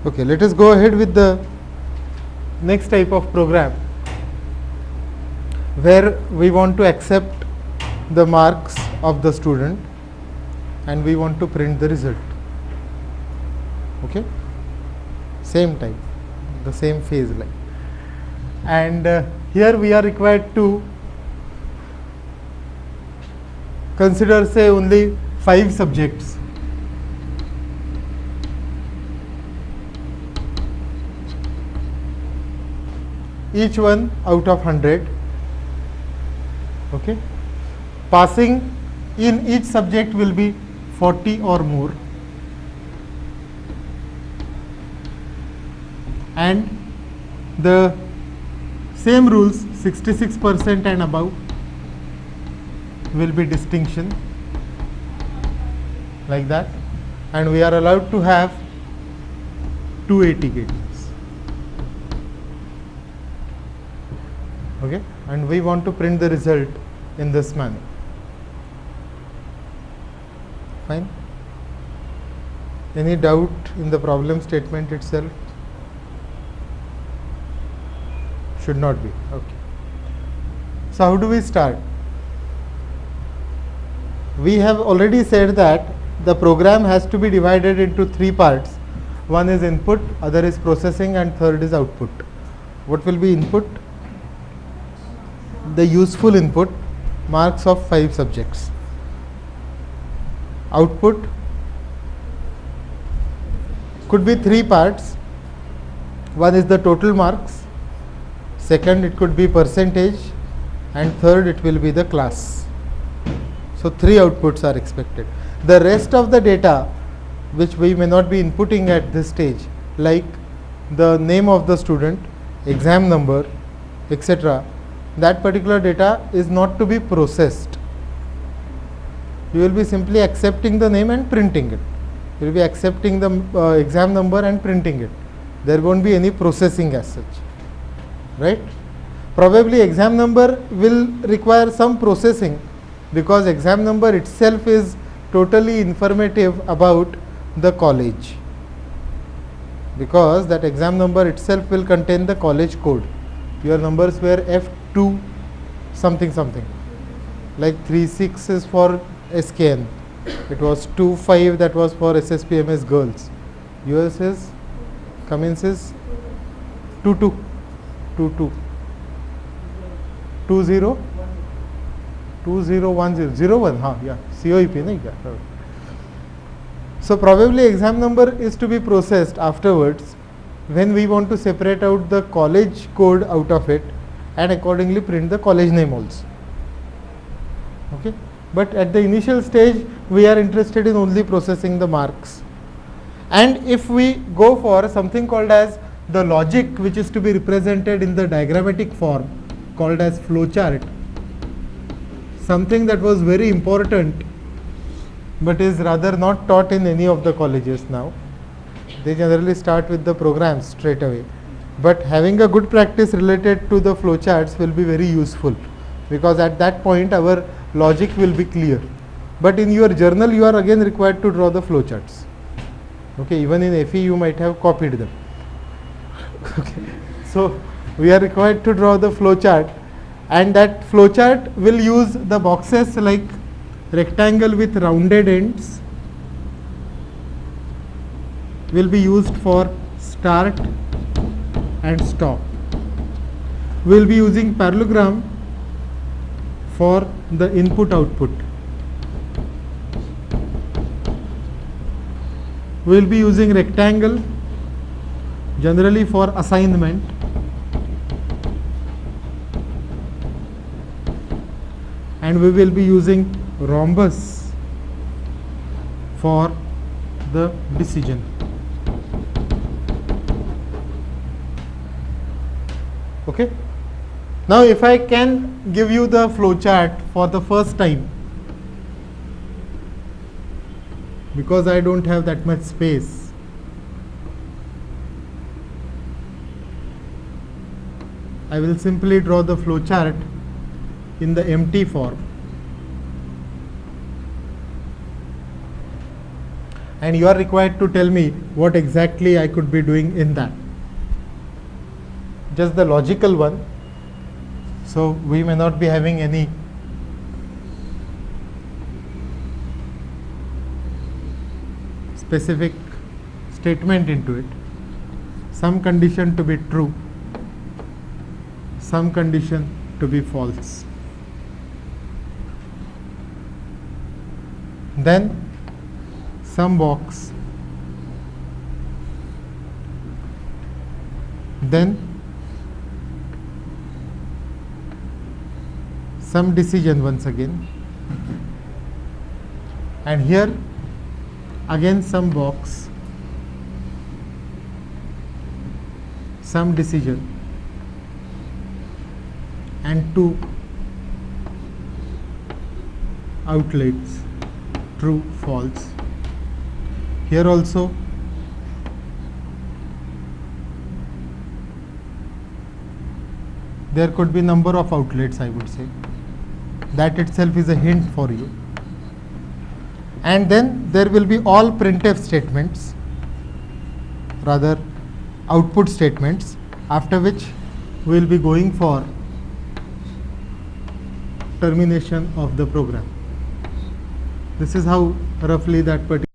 Okay, let us go ahead with the next type of program where we want to accept the marks of the student and we want to print the result. Okay, same type, the same phase line, and here we are required to consider, say, only 5 subjects. Each one out of 100. Okay, passing in each subject will be 40 or more, and the same rules, 66% and above will be distinction, like that, and we are allowed to have 280 gates. Okay, and we want to print the result in this manner. Fine. Any doubt in the problem statement itself? Should not be. Okay. So how do we start? We have already said that the program has to be divided into 3 parts. One is input, other is processing, and third is output. What will be input? The useful input, marks of 5 subjects. Output could be 3 parts. One is the total marks, second it could be percentage, and third it will be the class. So 3 outputs are expected. The rest of the data which we may not be inputting at this stage, like the name of the student, exam number, etc., that particular data is not to be processed. You will be simply accepting the name and printing it. You will be accepting the exam number and printing it. There won't be any processing as such, right? Probably exam number will require some processing, because exam number itself is totally informative about the college, because that exam number itself will contain the college code. Your numbers were F2 something something, like 36 is for SKN, it was 25 that was for SSPMS girls, yours is, Cummins is 22 20 01, yeah, COEP nahi kya. So probably exam number is to be processed afterwards when we want to separate out the college code out of it and accordingly print the college name also. Okay, but at the initial stage we are interested in only processing the marks. And if we go for something called as the logic, which is to be represented in the diagrammatic form called as flowchart, something that was very important but is rather not taught in any of the colleges now. They generally start with the programs straight away, but having a good practice related to the flowcharts will be very useful, because at that point our logic will be clear. But in your journal you are again required to draw the flowcharts. Okay, even in FE you might have copied them. Okay, so we are required to draw the flowchart, and that flowchart will use the boxes like rectangle with rounded ends will be used for start and stop. We will be using parallelogram for the input output. We will be using rectangle generally for assignment, and we will be using rhombus for the decision. Okay. Now if I can give you the flowchart for the first time, because I don't have that much space, I will simply draw the flowchart in the empty form. and you are required to tell me what exactly I could be doing in that. Just the logical one. So we may not be having any specific statement into it. Some condition to be true, some condition to be false. Then some box, then some decision once again, and here again some box, some decision, and two outlets, true, false. Here also there could be number of outlets, I would say. That itself is a hint for you. And then there will be all printf statements, rather output statements, after which we will be going for termination of the program. This is how roughly that particular